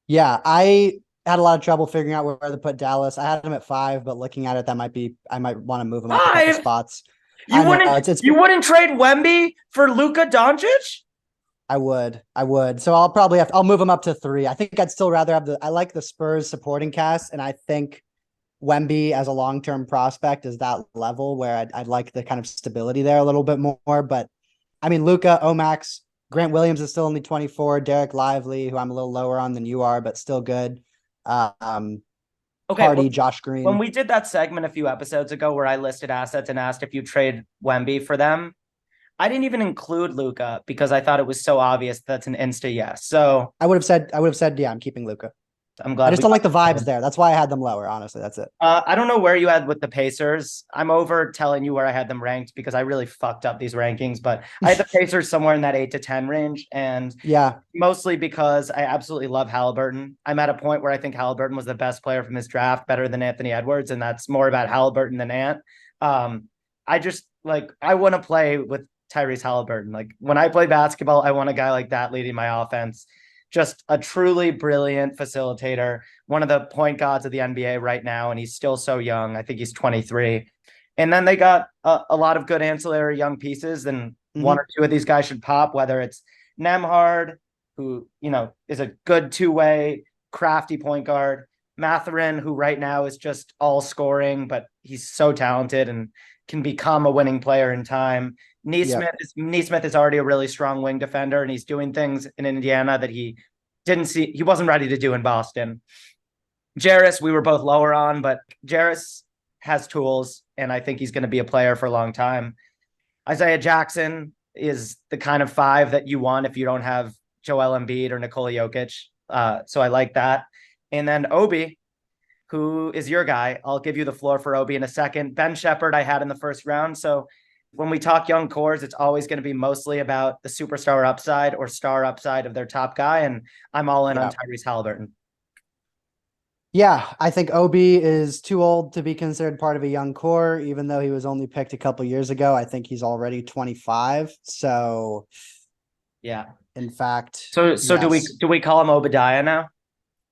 Yeah, I had a lot of trouble figuring out where to put Dallas. I had him at 5, but looking at it, I might want to move him up a couple 5? spots. You I know wouldn't you wouldn't trade Wemby for Luka Doncic? I would. So I'll move him up to 3. I think I'd still rather have I like the Spurs supporting cast, and I think Wemby as a long-term prospect is that level where I'd like the kind of stability there a little bit more. But I mean, Luka, Omax, Grant Williams is still only 24. Derek Lively, who I'm a little lower on than you are, but still good. Okay, Hardy, Josh when Green. we did that segment a few episodes ago where I listed assets and asked if you trade Wemby for them, I didn't even include Luca because I thought it was so obvious that's an insta yes. So I would have said, yeah, I'm keeping Luka. I'm I glad just don't like the vibes there. That's why I had them lower. Honestly, that's it. I don't know where you had with the Pacers. I'm over telling you where I had them ranked because I really fucked up these rankings, but I had the Pacers somewhere in that 8 to 10 range. And yeah, mostly because I absolutely love Halliburton. I'm at a point where I think Halliburton was the best player from his draft, better than Anthony Edwards. And that's more about Halliburton than Ant. I just I want to play with Tyrese Halliburton. Like when I play basketball, I want a guy like that leading my offense. Just a truly brilliant facilitator, one of the point guards of the NBA right now, and he's still so young. I think he's 23. And then they got a lot of good ancillary young pieces, and one or two of these guys should pop, whether it's Nemhard, who, is a good two-way, crafty point guard, Matherin, who right now is just all scoring, but he's so talented and can become a winning player in time. Neesmith is already a really strong wing defender, and he's doing things in Indiana that he wasn't ready to do in Boston. Jarris, we were both lower on, but Jarris has tools, and I think he's going to be a player for a long time. Isaiah Jackson is the kind of 5 that you want if you don't have Joel Embiid or Nikola Jokic. So I like that. And then Obi, who is your guy. I'll give you the floor for Obi in a second. Ben Shepherd I had in the first round. So when we talk young cores, it's always going to be mostly about the superstar upside or star upside of their top guy. And I'm all in on Tyrese Halliburton. Yeah, I think Obi is too old to be considered part of a young core, even though he was only picked a couple years ago. I think he's already 25. So, yeah, in fact, so yes. Do we call him Obadiah now?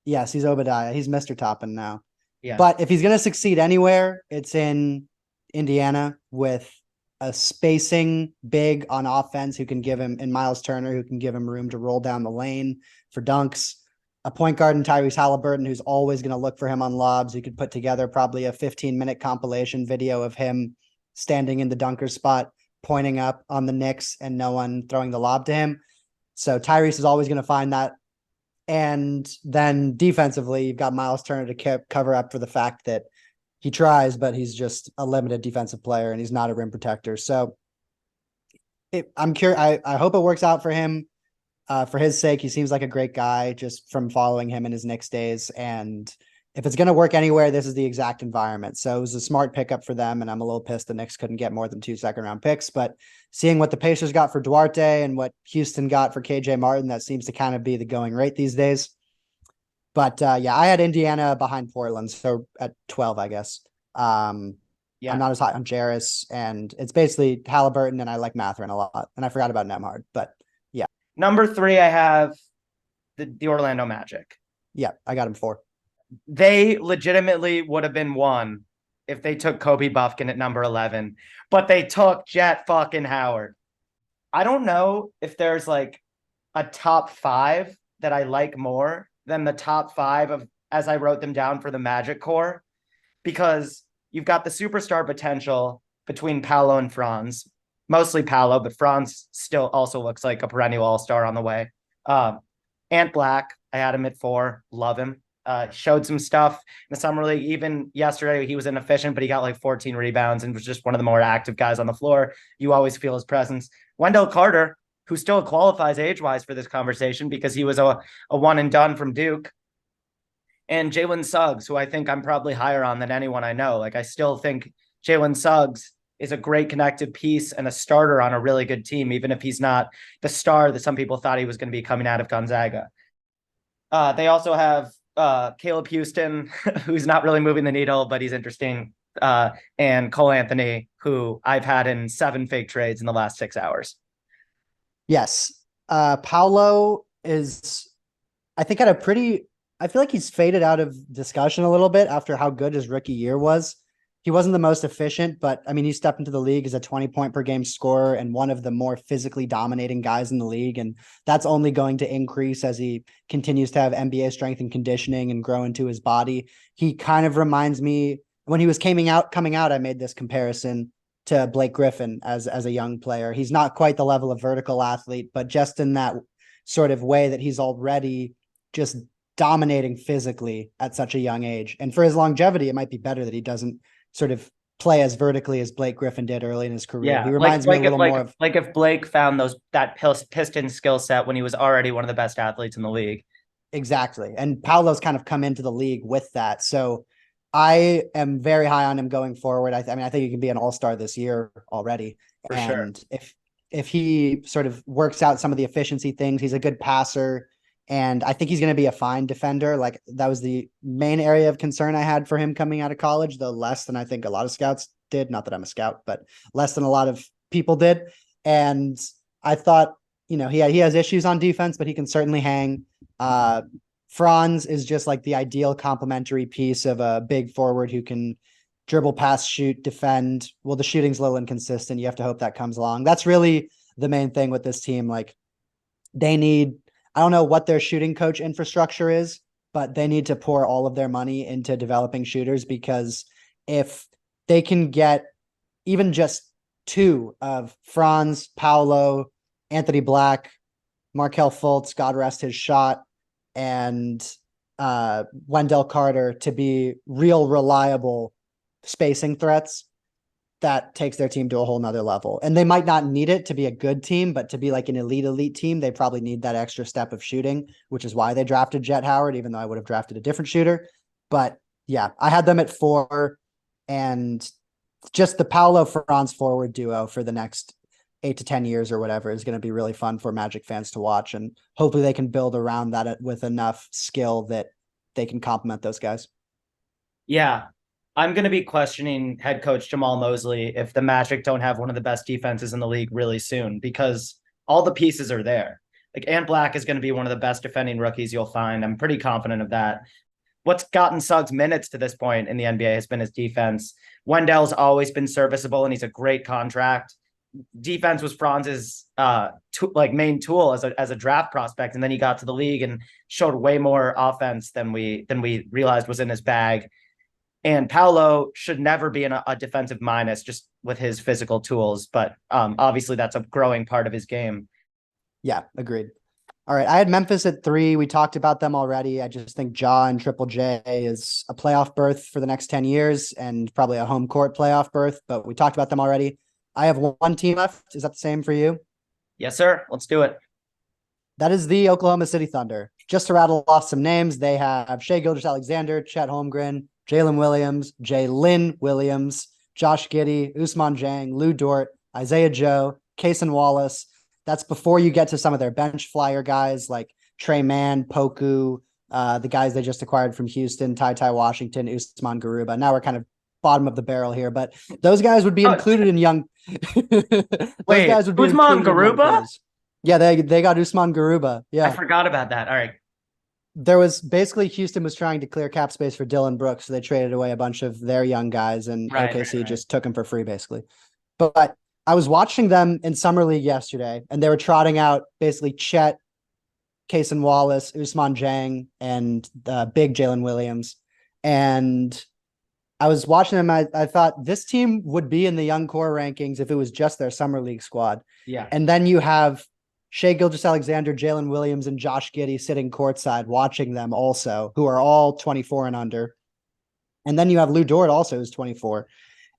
Yes, he's Obadiah. He's Mr. Toppin now. Yeah, but if he's going to succeed anywhere, it's in Indiana with a spacing big on offense who can give him, and Miles Turner, who can give him room to roll down the lane for dunks. A point guard in Tyrese Halliburton, who's always going to look for him on lobs. You could put together probably a 15-minute compilation video of him standing in the dunker spot, pointing up on the Knicks and no one throwing the lob to him. So Tyrese is always going to find that. And then defensively, you've got Miles Turner to cover up for the fact that he tries, but he's just a limited defensive player and he's not a rim protector. So I'm curious. I hope it works out for him. For his sake, he seems like a great guy just from following him in his Knicks days. And if it's going to work anywhere, this is the exact environment. So it was a smart pickup for them. And I'm a little pissed the Knicks couldn't get more than 2 second-round picks. But seeing what the Pacers got for Duarte and what Houston got for KJ Martin, that seems to kind of be the going rate these days. But yeah, I had Indiana behind Portland, so at 12, I guess. Yeah. I'm not as high on Jarris, and it's basically Halliburton, and I like Mathurin a lot. And I forgot about Nemhard, but yeah. Number 3, I have the Orlando Magic. Yeah, I got him 4. They legitimately would have been 1 if they took Kobe Buffkin at number 11, but they took Jet fucking Howard. I don't know if there's like a top 5 that I like more than the top 5 of as I wrote them down for the Magic core, because you've got the superstar potential between Paolo and Franz, mostly Paolo, but Franz still also looks like a perennial all-star on the way. Ant Black, I had him at 4, love him. Showed some stuff in the summer league. Even yesterday, he was inefficient, but he got like 14 rebounds and was just one of the more active guys on the floor. You always feel his presence. Wendell Carter, who still qualifies age-wise for this conversation because he was a one and done from Duke. And Jalen Suggs, who I think I'm probably higher on than anyone I know. Like, I still think Jalen Suggs is a great connective piece and a starter on a really good team, even if he's not the star that some people thought he was going to be coming out of Gonzaga. They also have Caleb Houston, who's not really moving the needle, but he's interesting. And Cole Anthony, who I've had in 7 fake trades in the last 6 hours. Yes. Paolo is, I think, I feel like he's faded out of discussion a little bit after how good his rookie year was. He wasn't the most efficient, but I mean, he stepped into the league as a 20 point per game scorer and one of the more physically dominating guys in the league. And that's only going to increase as he continues to have NBA strength and conditioning and grow into his body. He kind of reminds me, when he was coming out, I made this comparison to Blake Griffin as a young player. He's not quite the level of vertical athlete, but just in that sort of way that he's already just dominating physically at such a young age. And for his longevity, it might be better that he doesn't sort of play as vertically as Blake Griffin did early in his career. Yeah, he reminds me a little more of like if Blake found that piston skill set when he was already one of the best athletes in the league. Exactly. And Paolo's kind of come into the league with that. So I am very high on him going forward. I mean, I think he can be an all-star this year already. For and sure. if he sort of works out some of the efficiency things, he's a good passer. And I think he's going to be a fine defender. Like, that was the main area of concern I had for him coming out of college, though less than I think a lot of scouts did. Not that I'm a scout, but less than a lot of people did. And I thought, he has issues on defense, but he can certainly hang. Franz is just like the ideal complementary piece of a big forward who can dribble, pass, shoot, defend. Well, the shooting's a little inconsistent. You have to hope that comes along. That's really the main thing with this team. Like, they need, I don't know what their shooting coach infrastructure is, but they need to pour all of their money into developing shooters, because if they can get even just 2 of Franz, Paolo, Anthony Black, Markelle Fultz, God rest his shot, and Wendell Carter to be real reliable spacing threats, that takes their team to a whole nother level. And they might not need it to be a good team, but to be like an elite team, they probably need that extra step of shooting, which is why they drafted Jet Howard, even though I would have drafted a different shooter. But yeah, I had them at 4, and just the Paolo Franz forward duo for the next 8 to 10 years or whatever is going to be really fun for Magic fans to watch. And hopefully they can build around that with enough skill that they can complement those guys. Yeah. I'm going to be questioning head coach Jamal Mosley if the Magic don't have one of the best defenses in the league really soon, because all the pieces are there. Like, Ant Black is going to be one of the best defending rookies you'll find. I'm pretty confident of that. what's gotten Suggs minutes to this point in the NBA has been his defense. Wendell's always been serviceable, and he's a great contract. Defense was Franz's like main tool as a draft prospect, and then he got to the league and showed way more offense than we realized was in his bag. And Paolo should never be in a defensive minus just with his physical tools, but obviously that's a growing part of his game. Yeah, agreed. All right. I had Memphis at 3. We talked about them already. I just think Ja and Triple J is a playoff berth for the next 10 years and probably a home court playoff berth, but we talked about them already. I have one team left. Is that the same for you? Yes, sir. Let's do it. That is the Oklahoma City Thunder. Just to rattle off some names, they have Shea Gilgeous-Alexander, Chet Holmgren, Jalen Williams, Josh Giddey, Usman Jang, Lou Dort, Isaiah Joe, Kaysen Wallace. That's before you get to some of their bench flyer guys like Trey Mann, Poku, the guys they just acquired from Houston, Ty Washington, Usman Garuba. Now we're kind of bottom of the barrel here, but those guys would be included in young. Those guys would be Usman included in young Garuba? cores. Yeah, they got Usman Garuba. Yeah, I forgot about that. All right. there was basically Houston was trying to clear cap space for Dylan Brooks, so they traded away a bunch of their young guys, and OKC just took them for free, basically. But I was watching them in summer league yesterday, and they were trotting out basically Chet, Kaysen Wallace, Usman Jang, and big Jalen Williams. And I was watching them. I thought this team would be in the young core rankings if it was just their summer league squad. Yeah. And then you have Shea Gilgeous-Alexander, Jalen Williams, and Josh Giddey sitting courtside watching them also, who are all 24 and under. And then you have Lou Dort also, who's 24.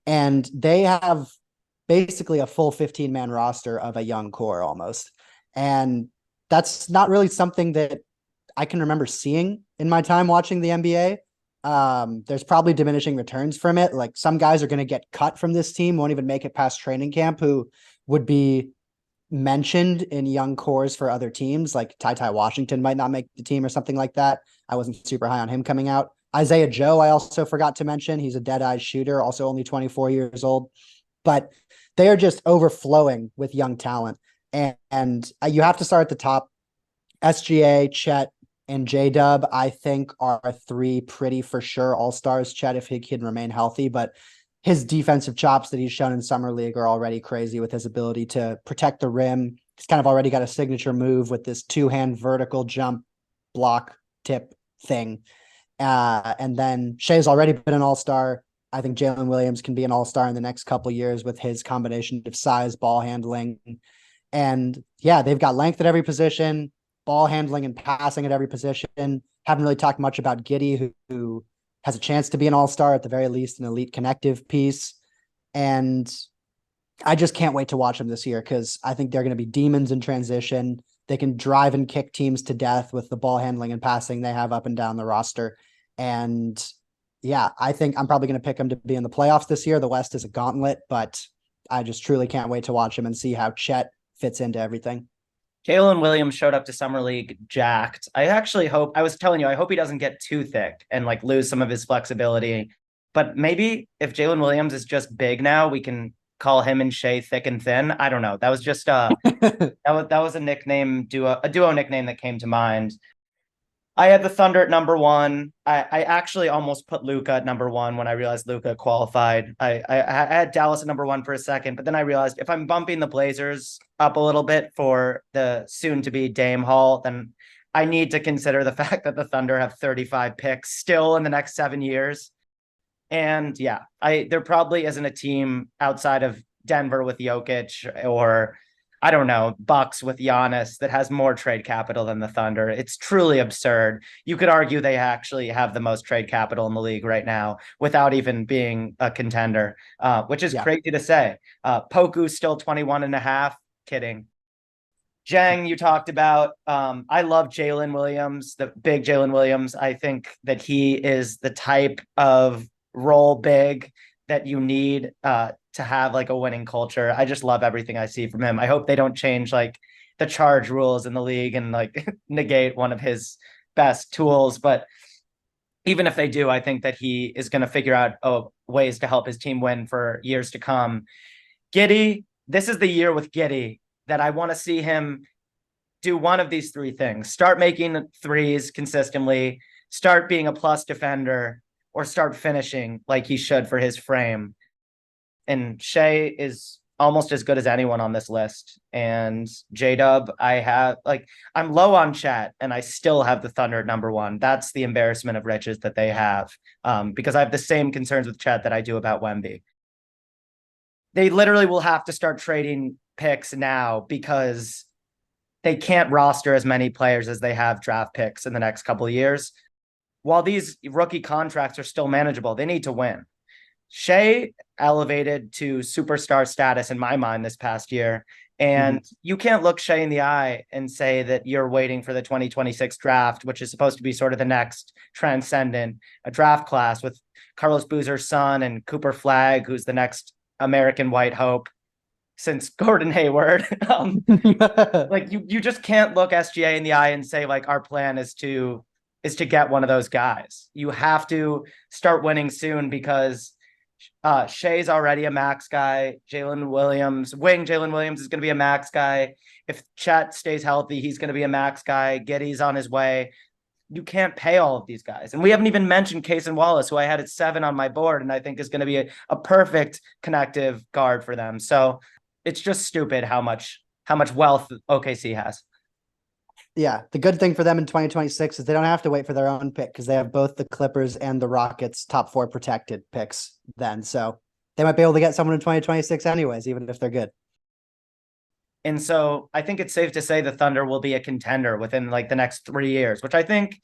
And they have basically a full 15-man roster of a young core almost. And that's not really something that I can remember seeing in my time watching the NBA. There's probably diminishing returns from it. Like some guys are going to get cut from this team, won't even make it past training camp, who would be mentioned in young cores for other teams. Like Ty Washington might not make the team or something like that. I wasn't super high on him coming out. Isaiah Joe, I also forgot to mention. He's a dead-eyed shooter, also only 24 years old. But they are just overflowing with young talent. And you have to start at the top. SGA, Chet, and J-Dub, I think, are 3 pretty for sure all-stars. Chet, if he can remain healthy, but his defensive chops that he's shown in summer league are already crazy with his ability to protect the rim. He's kind of already got a signature move with this 2-hand vertical jump block tip thing. And then Shea's already been an all-star. I think Jalen Williams can be an all-star in the next couple years with his combination of size, ball handling. And yeah, they've got length at every position, ball handling and passing at every position. Haven't really talked much about Giddey, who has a chance to be an all-star, at the very least, an elite connective piece. And I just can't wait to watch them this year because I think they're going to be demons in transition. They can drive and kick teams to death with the ball handling and passing they have up and down the roster. And yeah, I think I'm probably going to pick them to be in the playoffs this year. The West is a gauntlet, but I just truly can't wait to watch them and see how Chet fits into everything. Jalen Williams showed up to summer league jacked. I actually hope, I was telling you, I hope he doesn't get too thick and like lose some of his flexibility. But maybe if Jalen Williams is just big now, we can call him and Shea thick and thin. I don't know. That was just that was a duo nickname that came to mind. I had the Thunder at number 1. I actually almost put Luka at number 1 when I realized Luka qualified. I had Dallas at number 1 for a second, but then I realized if I'm bumping the Blazers up a little bit for the soon-to-be Dame Hall, then I need to consider the fact that the Thunder have 35 picks still in the next 7 years. And yeah, there probably isn't a team outside of Denver with Jokic or I don't know, Bucks with Giannis that has more trade capital than the Thunder. It's truly absurd. You could argue they actually have the most trade capital in the league right now without even being a contender, which is crazy to say. Poku still 21 and a half. Kidding. Jang, you talked about. I love Jalen Williams, the big Jalen Williams. I think that he is the type of role big that you need to have like a winning culture. I just love everything I see from him. I hope they don't change like the charge rules in the league and like negate one of his best tools. But even if they do, I think that he is going to figure out ways to help his team win for years to come. Giddey, this is the year with Giddey that I want to see him do one of these 3 things: start making threes consistently, start being a plus defender or start finishing like he should for his frame. And Shea is almost as good as anyone on this list. And J Dub, I'm low on Chat, and I still have the Thunder at number one. That's the embarrassment of riches that they have, because I have the same concerns with Chat that I do about Wemby. They literally will have to start trading picks now because they can't roster as many players as they have draft picks in the next couple of years. While these rookie contracts are still manageable, they need to win. Shea elevated to superstar status in my mind this past year. And you can't look Shea in the eye and say that you're waiting for the 2026 draft, which is supposed to be sort of the next transcendent draft class with Carlos Boozer's son and Cooper Flagg, who's the next American white hope since Gordon Hayward. Like you just can't look SGA in the eye and say like our plan is to get one of those guys. You have to start winning soon because Shea's already a max guy. Jalen Williams is going to be a max guy. If Chet stays healthy, he's going to be a max guy. Giddey's on his way. You can't pay all of these guys. And we haven't even mentioned Cason Wallace, who I had at 7 on my board, and I think is going to be a perfect connective guard for them. So it's just stupid how much wealth OKC has. Yeah, the good thing for them in 2026 is they don't have to wait for their own pick because they have both the Clippers and the Rockets top 4 protected picks then. So they might be able to get someone in 2026 anyways, even if they're good. And so I think it's safe to say the Thunder will be a contender within like the next 3 years, which I think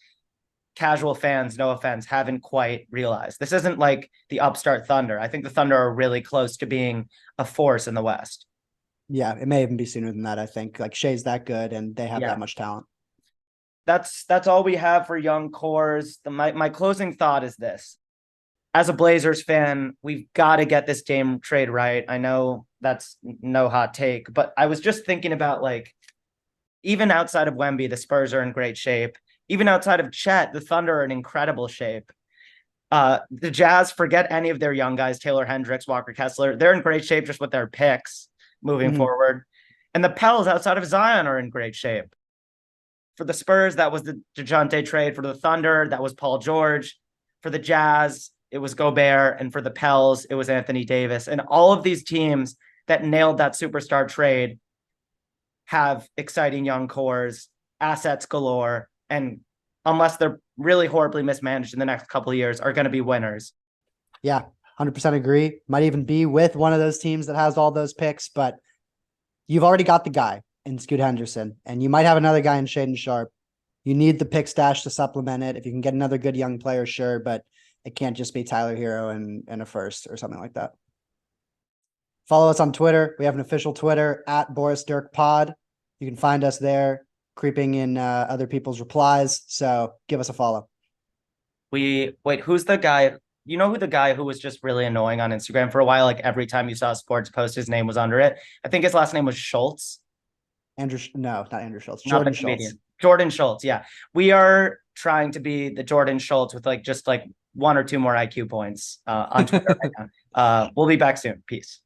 casual fans, no offense, haven't quite realized. This isn't like the upstart Thunder. I think the Thunder are really close to being a force in the West. Yeah, it may even be sooner than that, I think. Like Shea's that good and they have that much talent. That's all we have for young cores. My closing thought is this. As a Blazers fan, we've got to get this Dame trade right. I know that's no hot take, but I was just thinking about like, even outside of Wemby, the Spurs are in great shape. Even outside of Chet, the Thunder are in incredible shape. The Jazz, forget any of their young guys, Taylor Hendricks, Walker Kessler. They're in great shape just with their picks moving forward. And the Pels outside of Zion are in great shape. For the Spurs, that was the DeJounte trade. For the Thunder, that was Paul George. For the Jazz, it was Gobert. And for the Pels, it was Anthony Davis. And all of these teams that nailed that superstar trade have exciting young cores, assets galore, and unless they're really horribly mismanaged in the next couple of years, are going to be winners. Yeah, 100% agree. Might even be with one of those teams that has all those picks, but you've already got the guy in Scoot Henderson, and you might have another guy in Shaedon Sharpe. You need the pick stash to supplement it. If you can get another good young player, sure, but it can't just be Tyler Hero and a first or something like that. Follow us on Twitter. We have an official Twitter at Boris Dirk Pod. You can find us there, creeping in other people's replies. So give us a follow. Wait, who's the guy? You know who the guy who was just really annoying on Instagram for a while? Like every time you saw a sports post, his name was under it. I think his last name was Schultz. Not Andrew Schultz. Jordan Schultz. Jordan Schultz. Yeah. We are trying to be the Jordan Schultz with like just like 1 or 2 more IQ points on Twitter right now. We'll be back soon. Peace.